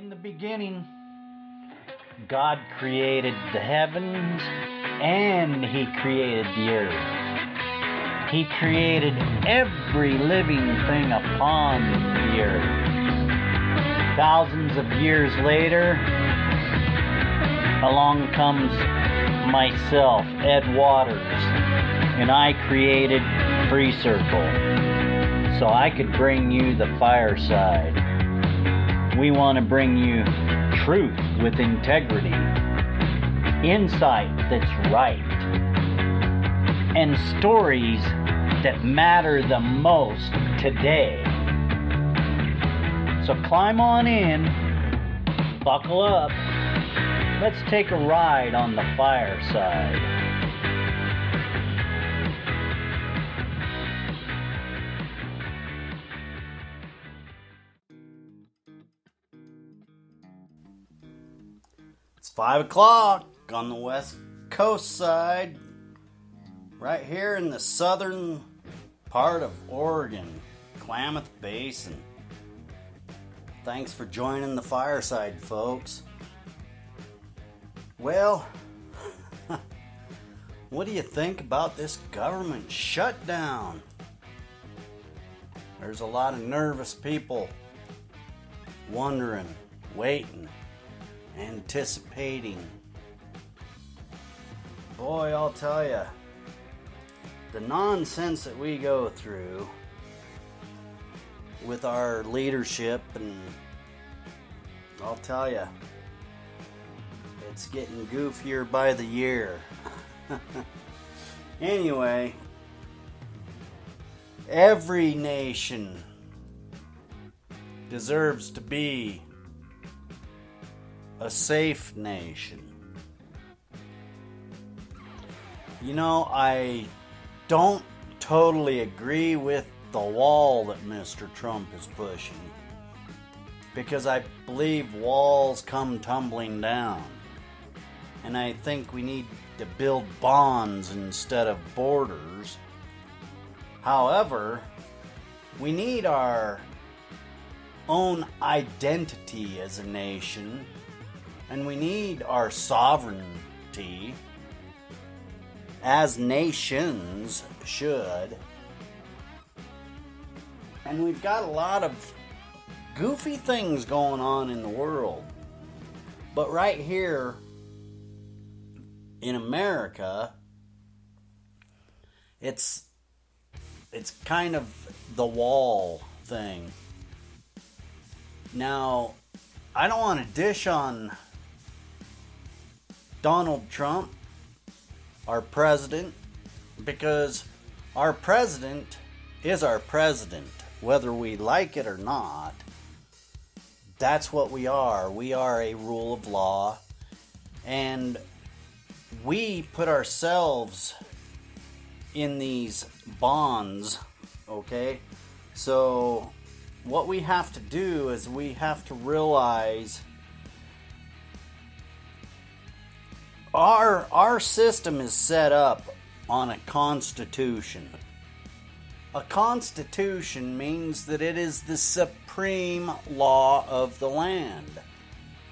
In the beginning, God created the heavens and He created the earth. He created every living thing upon the earth. Thousands of years later, along comes myself, Ed Waters, and I created FreeCircle so I could bring you the fireside. We want to bring you truth with integrity, insight that's right, and stories that matter the most today. So climb on in, buckle up, let's take a ride on the fireside. It's 5 o'clock on the west coast side, right here in the southern part of Oregon, Klamath Basin. Thanks for joining the fireside, folks. Well, what do you think about this government shutdown? There's a lot of nervous people wondering, waiting, anticipating. Boy, I'll tell you, the nonsense that we go through with our leadership, and I'll tell you, it's getting goofier by the year. Anyway, every nation deserves to be a safe nation. You know, I don't totally agree with the wall that Mr. Trump is pushing, because I believe walls come tumbling down, and I think we need to build bonds instead of borders. However, we need our own identity as a nation, and we need our sovereignty, as nations should. And we've got a lot of goofy things going on in the world. But right here in America, it's kind of the wall thing. Now, I don't want to dish on Donald Trump, our president, because our president is our president, whether we like it or not. That's what we are. We are a rule of law, and we put ourselves in these bonds, okay? So what we have to do is we have to realize our system is set up on a constitution. A constitution means that it is the supreme law of the land,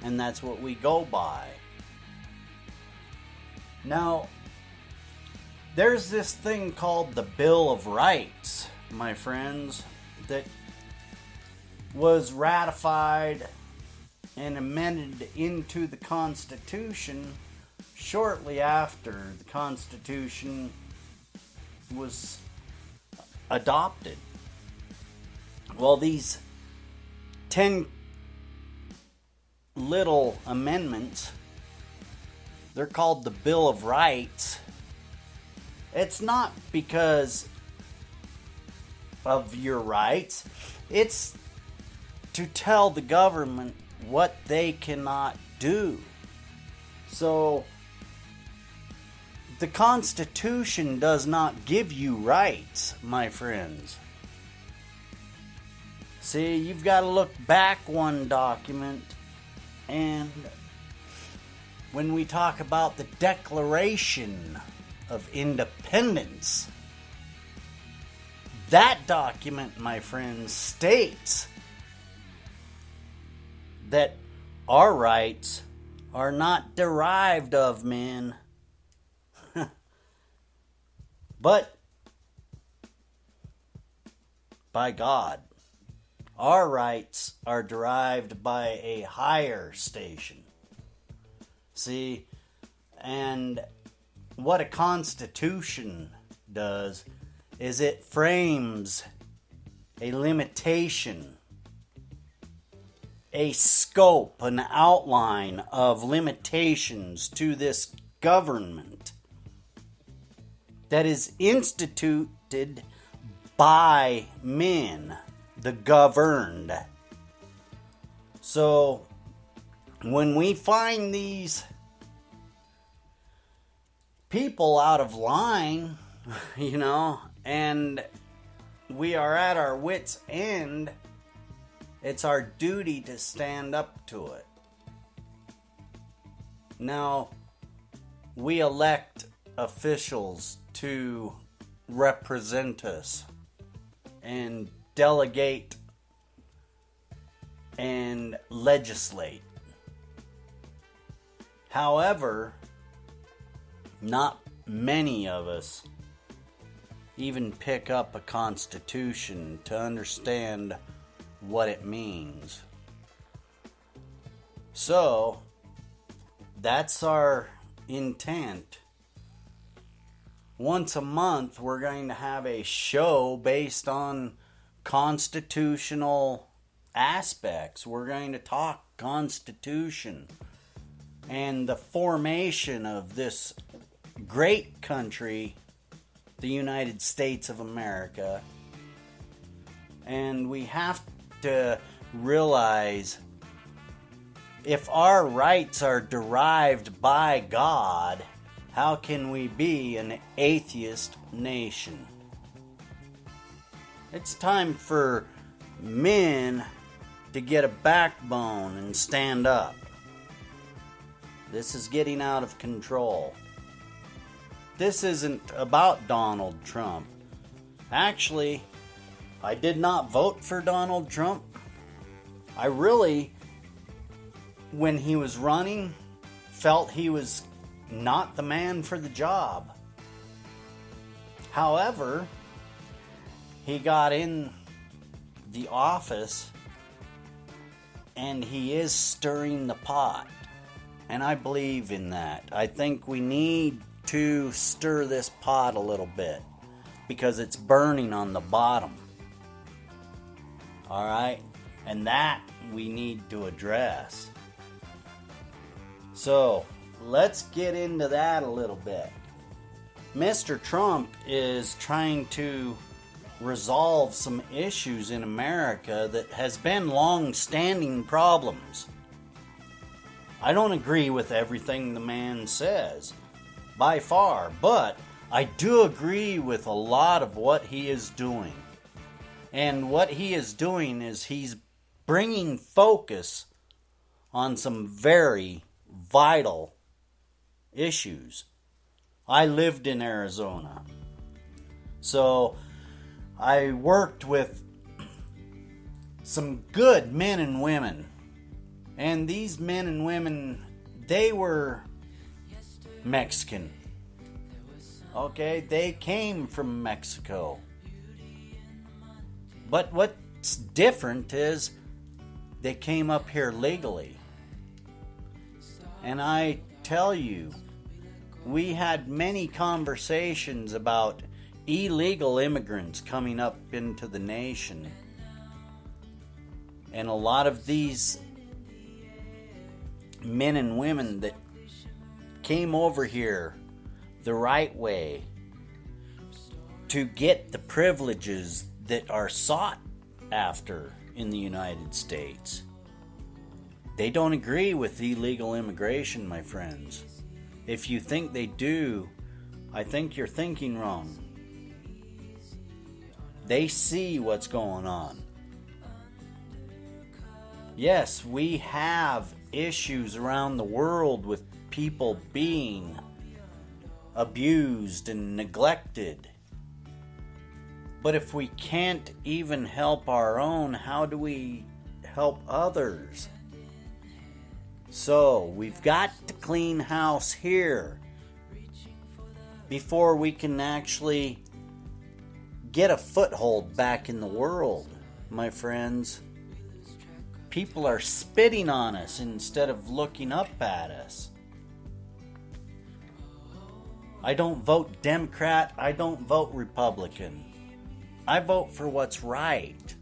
and that's what we go by. Now, there's this thing called the Bill of Rights, my friends, that was ratified and amended into the Constitution shortly after the Constitution was adopted. Well, these 10 little amendments, they're called the Bill of Rights. It's not because of your rights. It's to tell the government what they cannot do. So, the Constitution does not give you rights, my friends. See, you've got to look back one document, and when we talk about the Declaration of Independence, that document, my friends, states that our rights are not derived of men, but by God. Our rights are derived by a higher station. See, and what a constitution does is it frames a limitation, a scope, an outline of limitations to this government that is instituted by men, the governed. So when we find these people out of line, and we are at our wits' end, it's our duty to stand up to it. Now, we elect officials to represent us and delegate and legislate. However, not many of us even pick up a constitution to understand what it means. So, that's our intent. Once a month, we're going to have a show based on constitutional aspects. We're going to talk Constitution and the formation of this great country, the United States of America. And we have to realize, if our rights are derived by God, how can we be an atheist nation? It's time for men to get a backbone and stand up. This is getting out of control. This isn't about Donald Trump. Actually, I did not vote for Donald Trump. I really, when he was running, felt he was not the man for the job. However, he got in the office and he is stirring the pot. And I believe in that. I think we need to stir this pot a little bit because it's burning on the bottom. Alright? And that we need to address. So, let's get into that a little bit. Mr. Trump is trying to resolve some issues in America that has been long-standing problems. I don't agree with everything the man says, by far, but I do agree with a lot of what he is doing. And what he is doing is he's bringing focus on some very vital issues. I lived in Arizona, so I worked with some good men and women. And these men and women, they were Mexican. Okay, they came from Mexico. But what's different is they came up here legally. And I tell you, we had many conversations about illegal immigrants coming up into the nation. And a lot of these men and women that came over here the right way to get the privileges that are sought after in the United States. They don't agree with illegal immigration, my friends. If you think they do, I think you're thinking wrong. They see what's going on. Yes, we have issues around the world with people being abused and neglected. But if we can't even help our own, how do we help others? So, we've got to clean house here before we can actually get a foothold back in the world, my friends. People are spitting on us instead of looking up at us. I don't vote Democrat, I don't vote Republican. I vote for what's right.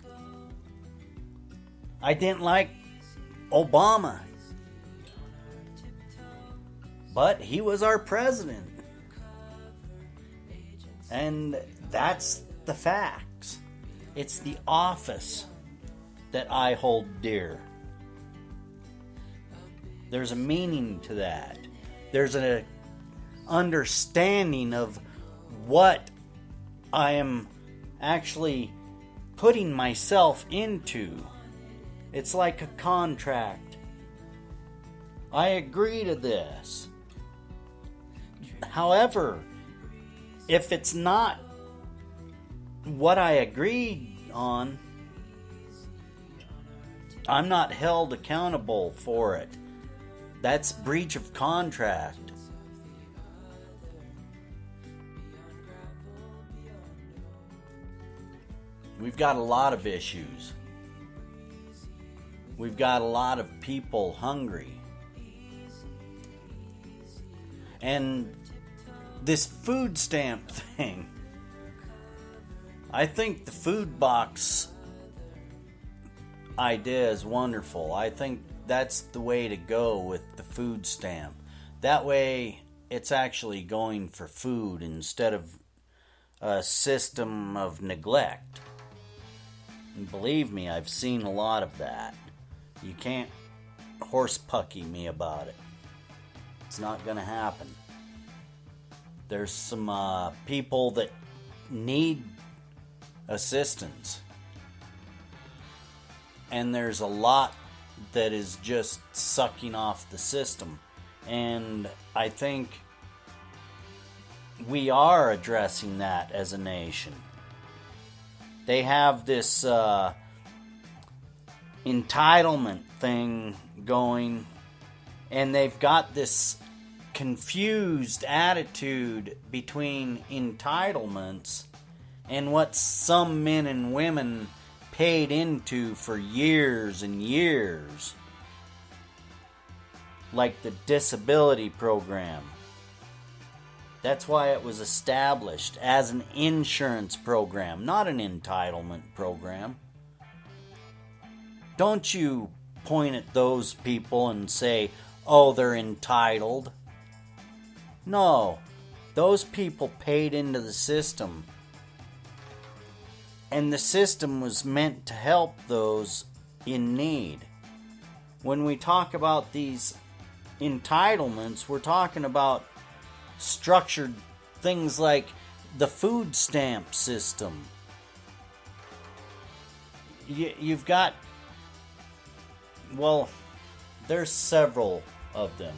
I didn't like Obama, but he was our president. And that's the facts. It's the office that I hold dear. There's a meaning to that. There's an understanding of what I am actually putting myself into. It's like a contract. I agree to this. However, if it's not what I agreed on, I'm not held accountable for it. That's breach of contract. We've got a lot of issues. We've got a lot of people hungry. And this food stamp thing, I think the food box idea is wonderful. I think that's the way to go with the food stamp. That way it's actually going for food instead of a system of neglect. And believe me, I've seen a lot of that. You can't horse pucky me about it. It's not going to happen. There's some people that need assistance. And there's a lot that is just sucking off the system. And I think we are addressing that as a nation. They have this entitlement thing going, and they've got this confused attitude between entitlements and what some men and women paid into for years and years, like the disability program. That's why it was established as an insurance program, not an entitlement program. Don't you point at those people and say, oh, they're entitled. No, those people paid into the system. And the system was meant to help those in need. When we talk about these entitlements, we're talking about structured things like the food stamp system. You've got, well, there's several of them.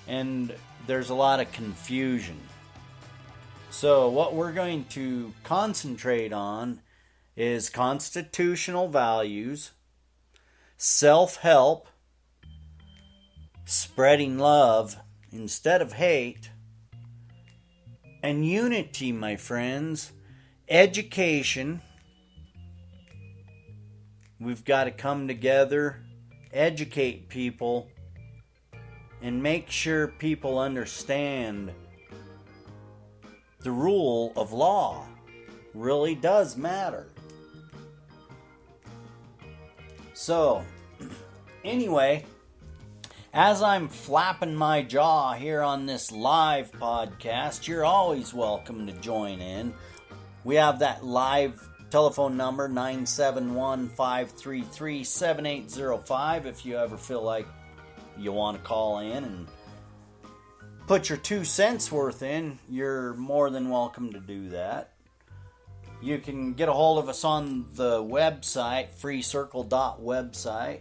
And there's a lot of confusion. So what we're going to concentrate on is constitutional values, self-help, spreading love instead of hate, and unity, my friends. Education. We've got to come together, educate people, and make sure people understand the rule of law really does matter. So, anyway, as I'm flapping my jaw here on this live podcast, you're always welcome to join in. We have that live telephone number, 971-533-7805, if you ever feel like you want to call in and put your 2 cents worth in, you're more than welcome to do that. You can get a hold of us on the website, FreeCircle.website.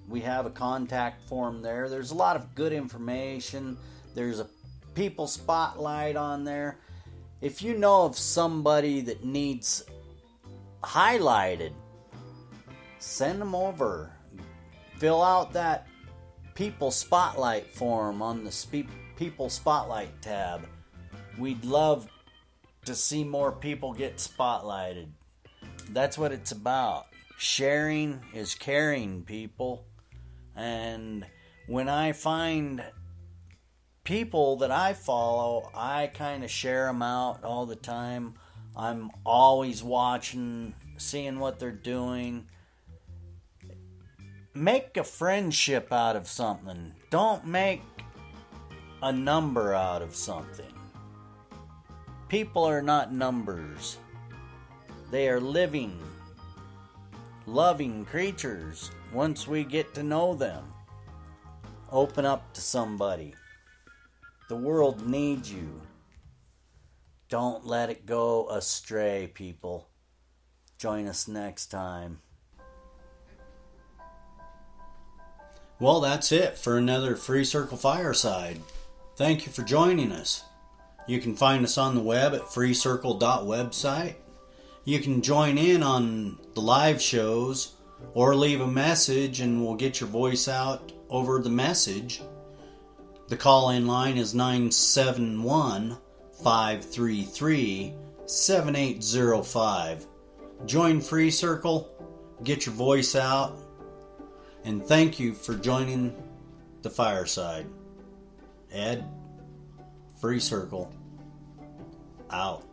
We have a contact form there. There's a lot of good information. There's a people spotlight on there. If you know of somebody that needs highlighted, send them over. fill out that People Spotlight form on the People Spotlight tab. We'd love to see more people get spotlighted. That's what it's about. Sharing is caring, people. And when I find people that I follow, I kind of share them out all the time. I'm always watching, seeing what they're doing. Make a friendship out of something. Don't make a number out of something. People are not numbers. They are living, loving creatures once we get to know them. Open up to somebody. The world needs you. Don't let it go astray, people. Join us next time. Well, that's it for another FreeCircle Fireside. Thank you for joining us. You can find us on the web at freecircle.website. You can join in on the live shows or leave a message and we'll get your voice out over the message. The call-in line is 971-533-7805. Join FreeCircle, get your voice out, and thank you for joining the Fireside. Ed, FreeCircle, out.